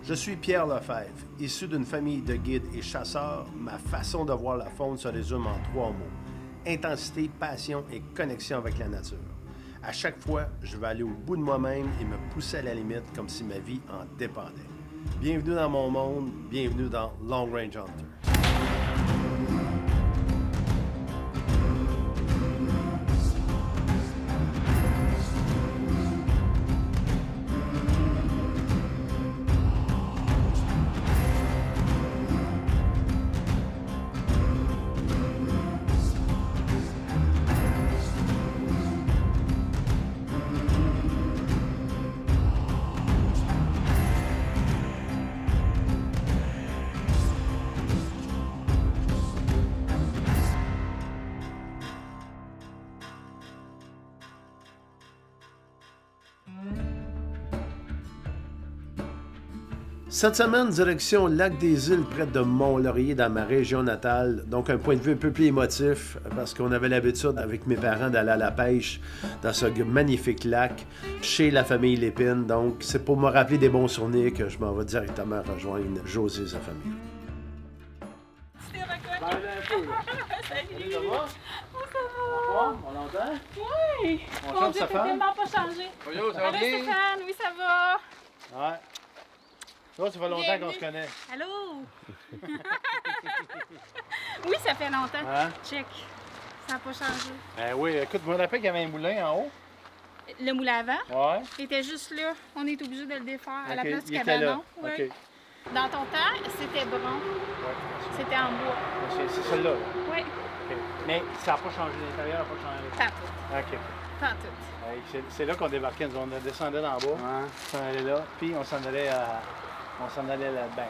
Je suis Pierre Lefebvre. Issu d'une famille de guides et chasseurs, ma façon de voir la faune se résume en 3 mots. Intensité, passion et connexion avec la nature. À chaque fois, je vais aller au bout de moi-même et me pousser à la limite comme si ma vie en dépendait. Bienvenue dans mon monde, bienvenue dans Long Range Hunter. Cette semaine, direction Lac des Îles, près de Mont-Laurier, dans ma région natale. Donc, un point de vue un peu plus émotif, parce qu'on avait l'habitude, avec mes parents, d'aller à la pêche dans ce magnifique lac, chez la famille Lépine. Donc, c'est pour me rappeler des bons souvenirs que je m'en vais directement rejoindre José et sa famille. Salut! Ça va? On l'entend? Oui! On Mon chante Dieu, sa t'as femme? tellement pas changé. Bonjour, ça va Allô, bien? Stéphane, oui, ça va. Ouais. Ça fait longtemps Bienvenue. qu'on se connaît. Allô? Oui, ça fait longtemps. Hein? Check. Ça n'a pas changé. Oui, écoute, je me rappelle qu'il y avait un moulin en haut. Le moulin à vent Ouais. était juste là. On est obligé de le défaire à la Ok, place du il était là. cabanon. OK. Oui. Dans ton temps, c'était brun. Ouais. C'était en bois. C'est celle-là. Là. Oui. OK. Mais ça n'a pas changé, l'intérieur n'a pas changé. Pas tout. OK. Pas tout. C'est là qu'on débarquait. On descendait d'en bas. Ouais. On s'en allait là. Puis on s'en allait à... On s'en allait là. Ben,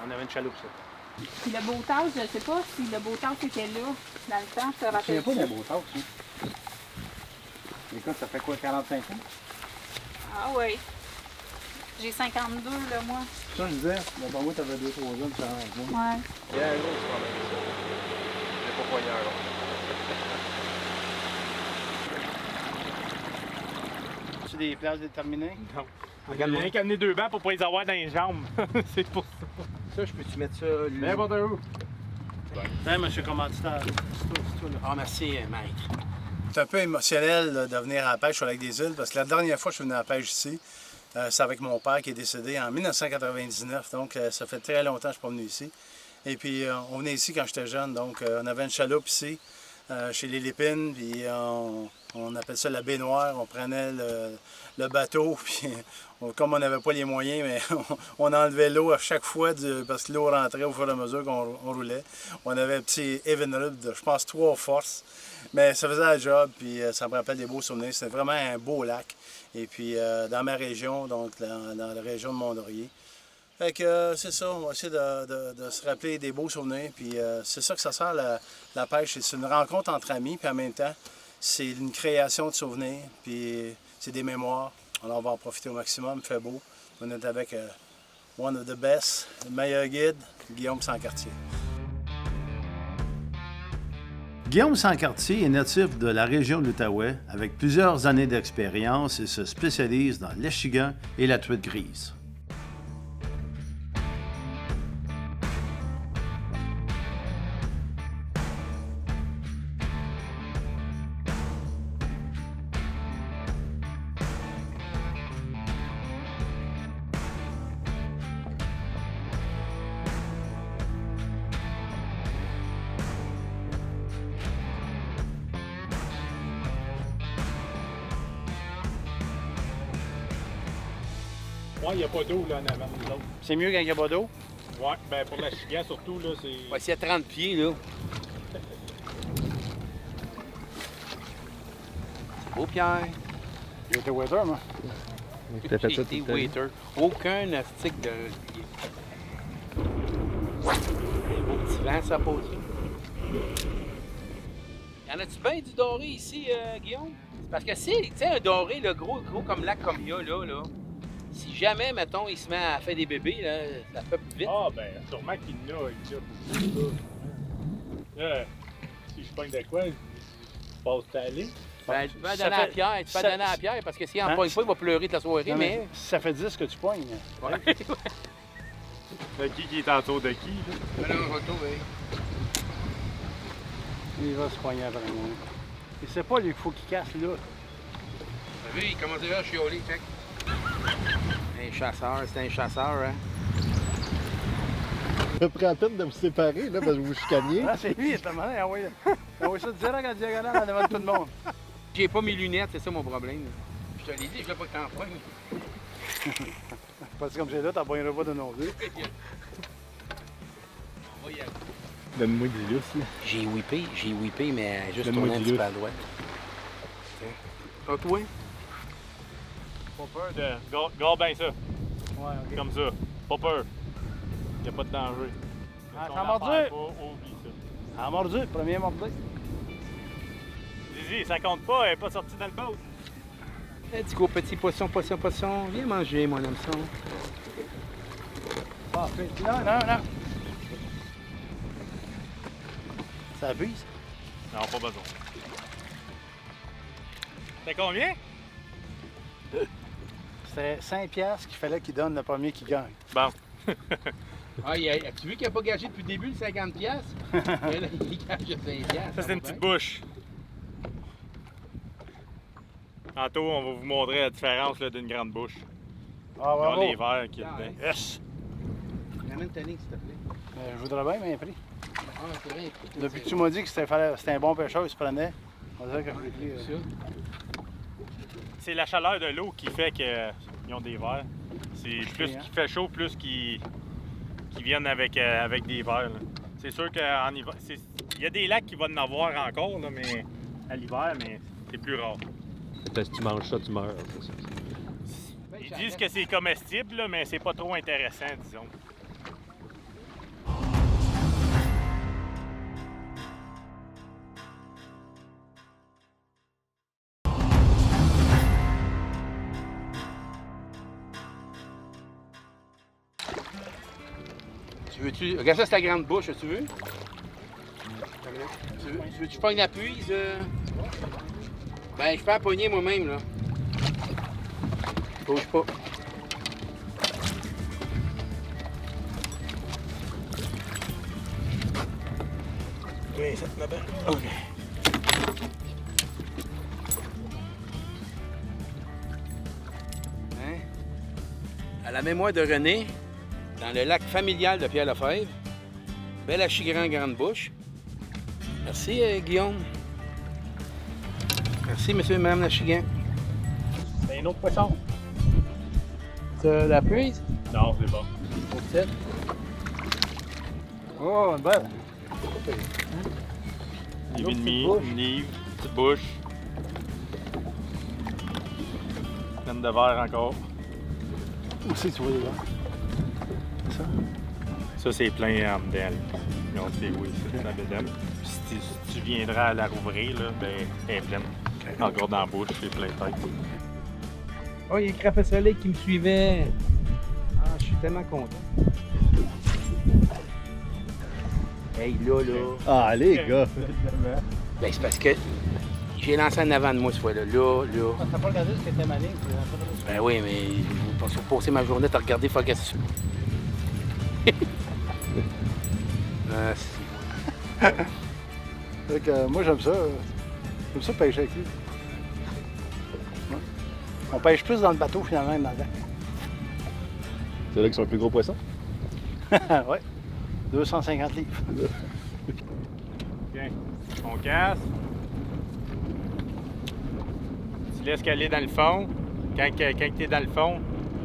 on avait une chaloupe, ça. Puis le beau temps, je ne sais pas si le beau temps était là dans le temps. Tu te Je me souviens rappelles-tu? pas d'un beau temps, ça. Écoute, ça fait quoi, 45 ans? Ah oui. J'ai 52, là, moi. Ça, je disais, d'abord moi, t'avais 2-3 ans, tu avec moi. Ouais. Il y a un autre, c'est pas mal ça. C'est pas poignard, là. Tu des places déterminées? Non. Regarde-moi. Rien qu'à amener 2 bancs pour pas les avoir dans les jambes. C'est pour ça. Ça, je peux-tu mettre ça, lui? N'importe où. Tiens, monsieur commanditaire. C'est toi, là. Ah, merci, maître. C'est un peu émotionnel là, de venir à la pêche au Lac des Îles, parce que la dernière fois que je suis venu à la pêche ici, c'est avec mon père qui est décédé en 1999, donc ça fait très longtemps que je ne suis pas venu ici. Et puis on venait ici quand j'étais jeune, donc on avait une chaloupe ici, chez les Lépines, puis on appelle ça la baignoire. On prenait le bateau, puis comme on n'avait pas les moyens, mais on enlevait l'eau à chaque fois parce que l'eau rentrait au fur et à mesure qu'on roulait. On avait un petit Evinrude de, je pense, 3 forces, mais ça faisait la job, puis ça me rappelle des beaux souvenirs. C'était vraiment un beau lac. Et puis dans ma région, donc dans la région de Mont-Laurier. Fait que c'est ça, on va essayer de se rappeler des beaux souvenirs. Puis c'est ça que ça sert la pêche. C'est une rencontre entre amis, puis en même temps, c'est une création de souvenirs, puis c'est des mémoires. Alors on va en profiter au maximum, il fait beau. On est avec one of the best, le meilleur guide, Guillaume Sancartier. Guillaume Sancartier est natif de la région de l'Outaouais avec plusieurs années d'expérience et se spécialise dans l'échigan et la truite grise. Ouais, il n'y a pas d'eau là en avant nous autres. C'est mieux qu'un pas d'eau? Ouais, ben pour la chigan surtout, là, c'est. Ouais, s'il y a 30 pieds, là. Beau Pierre. J'ai été waiter, moi. J'ai été waiter. Aucun astic de pied. Beau petit vent, ça pose. Y en a-tu bien du doré ici, Guillaume? Parce que si, tu sais, un doré, là, gros comme lac comme il y a, là. Si jamais, mettons, il se met à faire des bébés, là, ça fait plus vite. Ah, ben, sûrement qu'il y en a, il y a. Là, si je pogne de quoi, je passe ta ligne. Ben, tu peux donner à Pierre, donner à Pierre, parce que s'il en pogne pas, il va pleurer toute la soirée, mais... Ça fait 10 que tu pognes. Ouais. Qui est en tour de qui? Là? Mélange auto, oui. Il va se poigner après moi. Il sait pas, lui, qu'il faut qu'il casse là. T'as vu, il commence déjà à chioler, check. Un chasseur, c'est un chasseur, hein. Ça prend la peine de me séparer, là, parce que vous chicaniez. Ah, c'est lui, il t'a demandé, envoyez ça direct en diagonale en devant de tout le monde. J'ai pas mes lunettes, c'est ça mon problème. Je te l'ai dit, je veux pas que t'en pognes. Parce que comme c'est là, t'en pogneras pas de non plus. On va y aller. Donne-moi du lousse, là. J'ai whippé, mais juste Donne-moi tourné un du petit peu lousse. à droite. Ah, toi? Pas peur de. Garde bien ça. Ouais, ok. Comme ça. Pas peur. Y a pas de danger. Ah, Ton ça a mordu? affaire, oublie ça. Ah, mordu, premier mordu. Zizi, ça compte pas, elle est pas sortie dans le boat. Let's go, petit poisson. Viens manger, mon hameçon. Ah, non, non, non. Ça abuse. Non, pas besoin. C'est combien? C'était 5 piastres qu'il fallait qu'il donne le premier qui gagne. Bon. Ah, as-tu vu qu'il n'a pas gagé depuis le début le 50$? Mais là, il gage le 5$. Ça, c'est une petite bouche. Tantôt, on va vous montrer la différence là, d'une grande bouche. Ah, Regarde bravo. les verres qu'il y a dedans. Yes! Ramène ta ligne, s'il te plaît. Je voudrais bien, mais pris. Ah, c'est vrai. Depuis que tu m'as dit que c'était un bon pêcheur, il se prenait. On dirait que je l'ai pris. C'est la chaleur de l'eau qui fait qu'ils ont des verres. C'est plus qu'il fait chaud, plus qu'ils viennent avec des verres. là. C'est sûr qu'en hiver, il y a des lacs qui vont en avoir encore, là, mais à l'hiver, mais c'est plus rare. Parce que tu manges ça, tu meurs. c'est ça. Ils disent que c'est comestible, là, mais c'est pas trop intéressant, disons. Regarde ça, c'est ta grande bouche, tu veux? Tu veux que je pogne la puise? Ben, je peux la pogner moi-même, là. Bouge pas. Ok, ça te met bien. Ok. Hein? À la mémoire de René, dans le lac familial de Pierre-Lefebvre, belle achigran grande bouche. Merci, Guillaume. Merci, monsieur et madame Lachigan. C'est un autre poisson? C'est la puise? Non, c'est bon. Peut-être. Oh, une belle. Livre et demi, petite bouche. une livre, petite bouche. Pleine de verre encore. Où c'est que tu vois les verres? C'est ça? Ça, c'est plein en dedans. Là. Donc, c'est oui, c'est la bédaine. Puis si tu viendras à la rouvrir, là, ben, elle est pleine. Encore dans la bouche, c'est plein de tête. Oh, il y a Crapet Soleil qui me suivait. Ah, je suis tellement content. Hey, là. Ah, les gars! Ben, c'est parce que j'ai lancé en avant de moi ce fois-là. Là. T'as pas regardé ce que était ma ligne? Ben oui, mais je vais passer ma journée à regarder Focus. Ah, c'est- Fait que, moi, j'aime ça. J'aime ça pêcher avec lui. Ouais. On pêche plus dans le bateau, finalement, que dans le lac. C'est là qu'ils sont le plus gros poisson? Ouais. 250 livres. OK. On casse. Tu laisses caler dans le fond. Quand tu es dans le fond,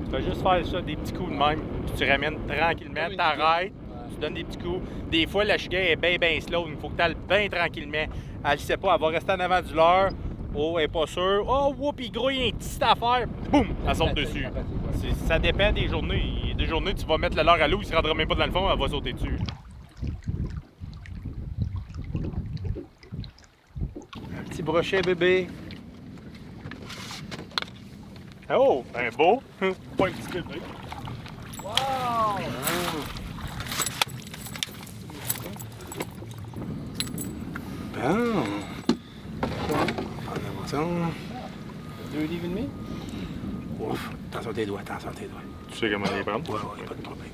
tu vas juste faire ça, des petits coups de même. Puis tu ramènes tranquillement, t'arrêtes, tu donnes des petits coups. Des fois, la chigan est bien slow. Il faut que tu ailles bien tranquillement. Elle ne sait pas, elle va rester en avant du leurre. Oh, elle n'est pas sûre. Oh, whoop, il grouille une petite affaire. Boum, elle saute dessus. Ça dépend des journées. Il y a des journées, tu vas mettre le leurre à l'eau, il ne se rendra même pas dans le fond, elle va sauter dessus. Un petit brochet, bébé. Oh, un beau. Pas un petit bébé. Bon. En avançant. 2 livres et demi? Ouf, attention tes doigts. Tu sais comment les prendre? Ouais, pas de problème.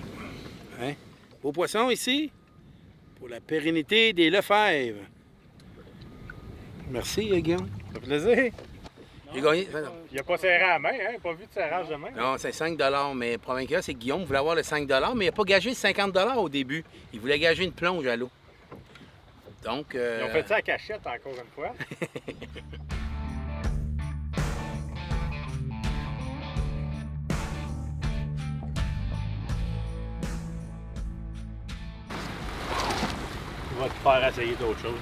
Hein? Beau poisson ici pour la pérennité des Lefebvre. Merci, Guillaume. Ça fait plaisir. J'ai gagné. Il a pas serré à la main, hein? Pas vu de serrage de main. Non, c'est 5 mais le problème qu'il y a, c'est que Guillaume voulait avoir le 5 mais il n'a pas gagé 50 au début. Il voulait gager une plonge à l'eau. Donc. Ils ont fait ça à cachette encore une fois. On va te faire essayer d'autres choses.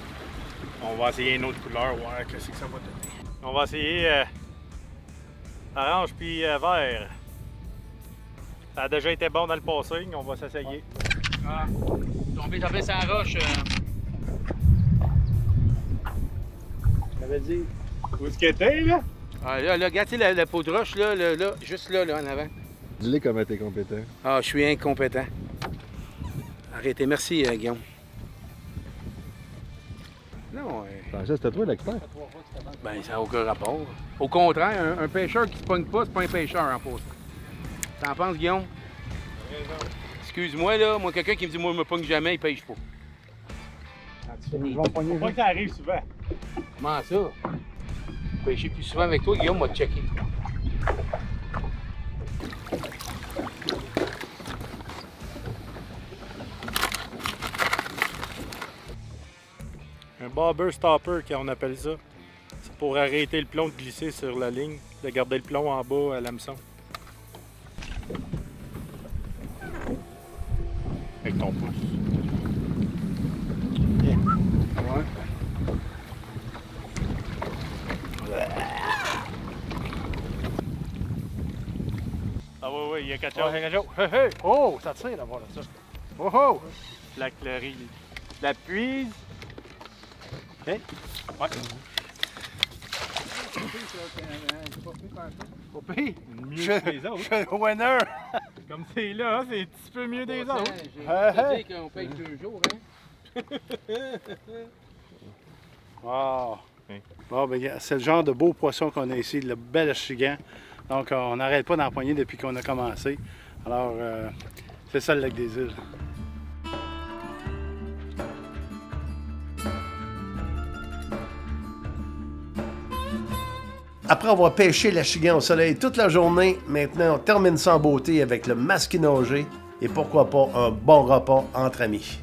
On va essayer une autre couleur, voir qu'est-ce que ça va donner. On va essayer orange puis vert. Ça a déjà été bon dans le passing, on va s'essayer. Ah, tombé sur la roche. J'avais dit. Où est-ce que t'es, là? Ah, là, regarde, tu sais, la peau de roche, là, juste là, en avant. Dis-le comment t'es compétent. Ah, je suis incompétent. Arrêtez, merci, Guillaume. Non, Je pensais que c'était toi l'expert. ben, ça n'a aucun rapport. Au contraire, un pêcheur qui se pogne pas, c'est pas un pêcheur en passant. T'en penses, Guillaume? Excuse-moi, là, moi, quelqu'un qui me dit, moi, je me pogne jamais, il pêche pas. Ils vont pogner. Faut pas que ça arrive souvent. Comment ça? Pêcher plus souvent avec toi, Guillaume va te checker. Un bobber stopper, qu'on appelle ça. C'est pour arrêter le plomb de glisser sur la ligne, de garder le plomb en bas à l'hameçon. Avec ton pouce. Ouais. Ah oui, il y a quelque chose. Oh, hey, hey. Oh, ça tire d'avoir ça. Oh, oh. La clerie. La puise. OK. Ouais. Pas pire. Mieux Je que les autres. je suis le winner. Comme c'est là, c'est un petit peu mieux des autres. Hey, J'ai qu'on paye 2 jours, hein? Wow. Oui. Bon, ben, c'est le genre de beau poisson qu'on a ici, le bel achigan. Donc, on n'arrête pas d'empoigner depuis qu'on a commencé. Alors, c'est ça le lac des Îles. Après avoir pêché l'achigan au soleil toute la journée, maintenant on termine ça en beauté avec le masquinongé et pourquoi pas un bon repas entre amis.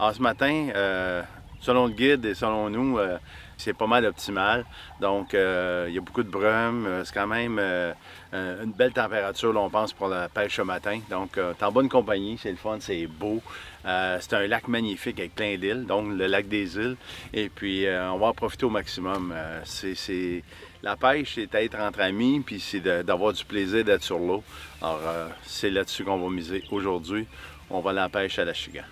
Alors, ce matin, selon le guide et selon nous, c'est pas mal optimal. Donc, il y a beaucoup de brume. C'est quand même une belle température, là, on pense, pour la pêche ce matin. Donc, t'es en bonne compagnie, c'est le fun, c'est beau. C'est un lac magnifique avec plein d'îles, donc le lac des îles. Et puis, on va en profiter au maximum. La pêche, c'est être entre amis, puis c'est d'avoir du plaisir d'être sur l'eau. Alors, c'est là-dessus qu'on va miser aujourd'hui. On va à la pêche à l'achigan.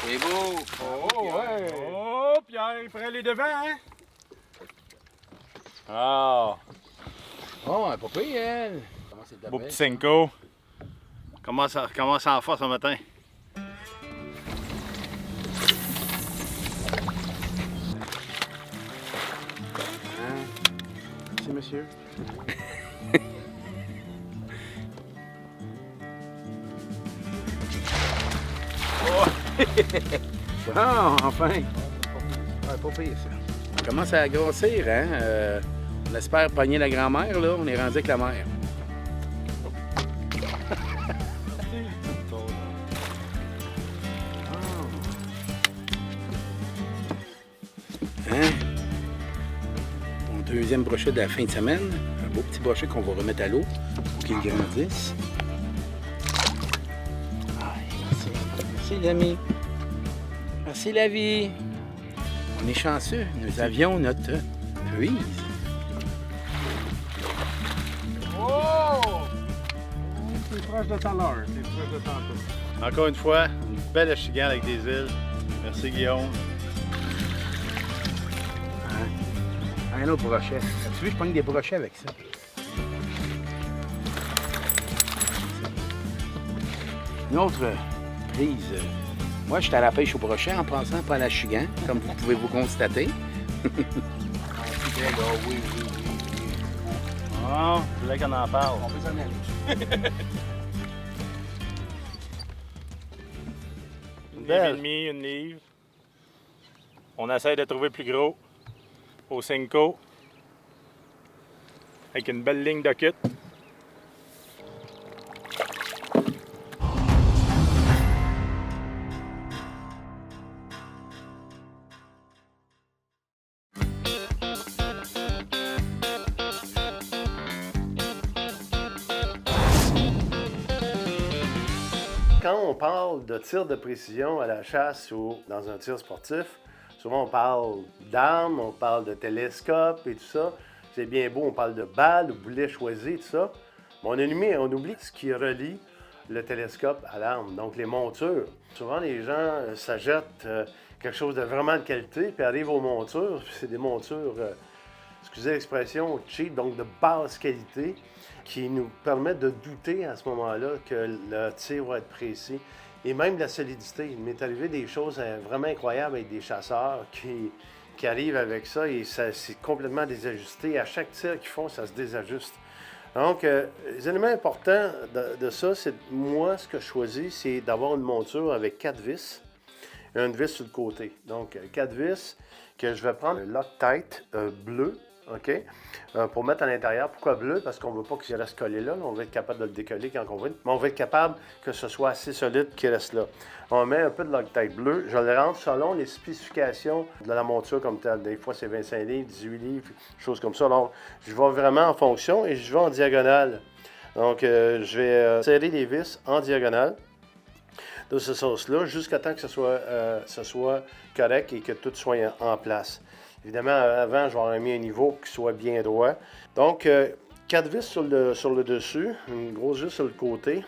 C'est beau! Oh, ouais! Oh, Pierre, il prend les devants, hein? Ah! Oh, pas pire, elle. Comment c'est Beau petit Senko. Commence en force ce matin. Merci, monsieur. Bon, enfin. Ouais, pas pire, ça. On commence à grossir, hein? On espère pogner la grand-mère, là. On est rendu avec la mère. Hein? Mon deuxième brochet de la fin de semaine. Un beau petit brochet qu'on va remettre à l'eau pour qu'il grandisse. Merci. Merci, les amis. Merci, la vie. On est chanceux. Nous avions notre prise. Oh! C'est proche de tout à l'heure. C'est proche de tantôt. Encore une fois, une belle Achigan avec des îles. Merci Guillaume. Un autre brochet. As-tu vu, je pogne des brochets avec ça. Une autre prise. Moi, j'étais à la pêche au brochet en pensant pas à la Chigan, comme vous pouvez vous constater. Ah, je voulais qu'on en parle. On peut s'en aller. Une livre et demie, une livre. On essaie de trouver plus gros au Senko. Avec une belle ligne de cut. Quand on parle de tir de précision à la chasse ou dans un tir sportif, souvent on parle d'armes, on parle de télescope et tout ça. C'est bien beau, on parle de balles, de boulets choisis, tout ça. Mais on oublie ce qui relie le télescope à l'arme, donc les montures. Souvent les gens s'achètent quelque chose de vraiment de qualité, puis arrivent aux montures, puis c'est des montures, excusez l'expression, cheap, donc de basse qualité, qui nous permettent de douter à ce moment-là que le tir va être précis. Et même de la solidité. Il m'est arrivé des choses vraiment incroyables avec des chasseurs qui arrivent avec ça et c'est complètement désajusté. À chaque tir qu'ils font, ça se désajuste. Donc, les éléments importants de ça, c'est moi, ce que je choisis, c'est d'avoir une monture avec 4 vis et une vis sur le côté. Donc, 4 vis que je vais prendre un Loctite bleu, OK, pour mettre à l'intérieur. Pourquoi bleu? Parce qu'on ne veut pas qu'il reste collé là. On va être capable de le décoller quand on veut. Mais on va être capable que ce soit assez solide qu'il reste là. On met un peu de Loctite bleu. Je le rentre selon les spécifications de la monture comme telle. Des fois, c'est 25 livres, 18 livres, choses comme ça. Donc, je vais vraiment en fonction et je vais en diagonale. Donc, je vais serrer les vis en diagonale de ce sens-là jusqu'à temps que ce soit correct et que tout soit en place. Évidemment, avant, je vais avoir mis un niveau qui soit bien droit. Donc, 4 vis sur le dessus, une grosse vis sur le côté.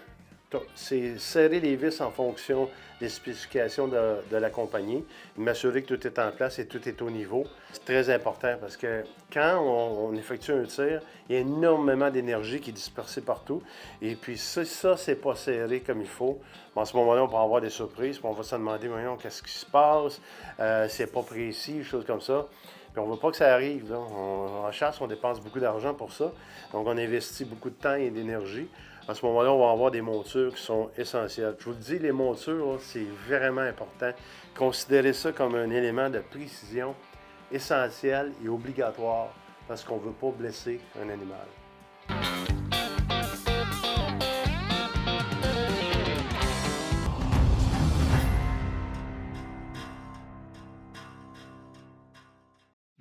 C'est serrer les vis en fonction des spécifications de la compagnie. M'assurer que tout est en place et tout est au niveau. C'est très important parce que quand on effectue un tir, il y a énormément d'énergie qui est dispersée partout. Et puis ça c'est pas serré comme il faut, à ce moment-là, on peut avoir des surprises. Puis on va se demander, voyons, qu'est-ce qui se passe? C'est pas précis, choses comme ça. Puis on ne veut pas que ça arrive. Là. En chasse, on dépense beaucoup d'argent pour ça. Donc, on investit beaucoup de temps et d'énergie. À ce moment-là, on va avoir des montures qui sont essentielles. Je vous le dis, les montures, c'est vraiment important. Considérez ça comme un élément de précision essentiel et obligatoire parce qu'on ne veut pas blesser un animal.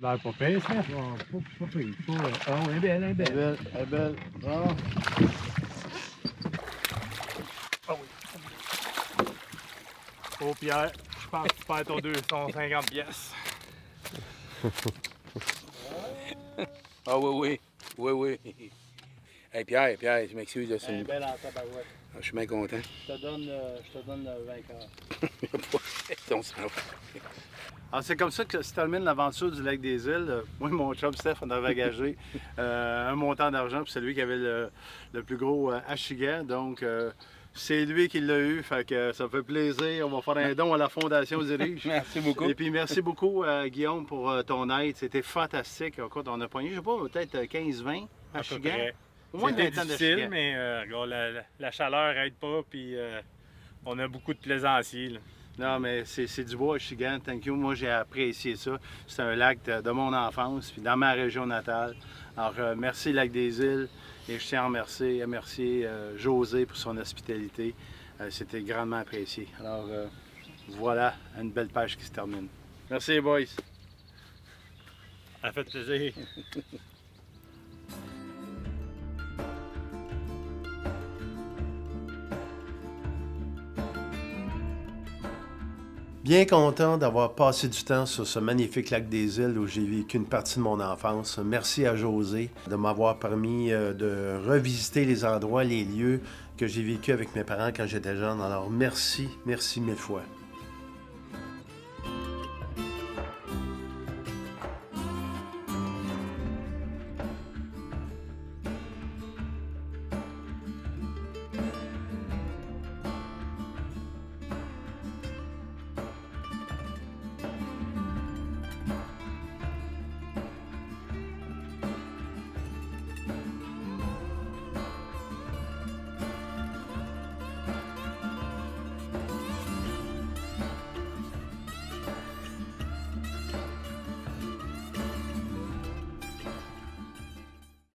L'air pas pire, ça? Non, pas pire. Oh, elle est belle, elle est belle. Elle est belle. Bravo. Oh, Pierre, je pense que tu perds ton 250 pièces. Ah oui. Hey Pierre, je m'excuse de ça. Elle est belle en tabarouette. Je suis bien content. Je te donne le vainqueur. on s'en va. Alors, c'est comme ça que se termine l'aventure du lac des Îles. Moi et mon chum Steph, on avait engagé un montant d'argent, puis c'est lui qui avait le plus gros achigan. Donc, c'est lui qui l'a eu, fait que ça me fait plaisir. On va faire un don à la Fondation Dirige. Merci beaucoup. Et puis, merci beaucoup, Guillaume, pour ton aide. C'était fantastique. Écoute, on a pogné, je sais pas, peut-être 15-20 À peu achigans. près. Au moins C'était 20 ans difficile, d'achigan. mais regarde, la chaleur aide pas, puis on a beaucoup de plaisanciers. Là. Non, mais c'est du bois achigan. Thank you. Moi, j'ai apprécié ça. C'est un lac de mon enfance, puis dans ma région natale. Alors, merci, Lac des Îles. Et je tiens à remercier José pour son hospitalité. C'était grandement apprécié. Alors, voilà une belle page qui se termine. Merci, les boys. Ça fait plaisir. Bien content d'avoir passé du temps sur ce magnifique lac des Îles où j'ai vécu une partie de mon enfance. Merci à José de m'avoir permis de revisiter les endroits, les lieux que j'ai vécu avec mes parents quand j'étais jeune. Alors merci mille fois.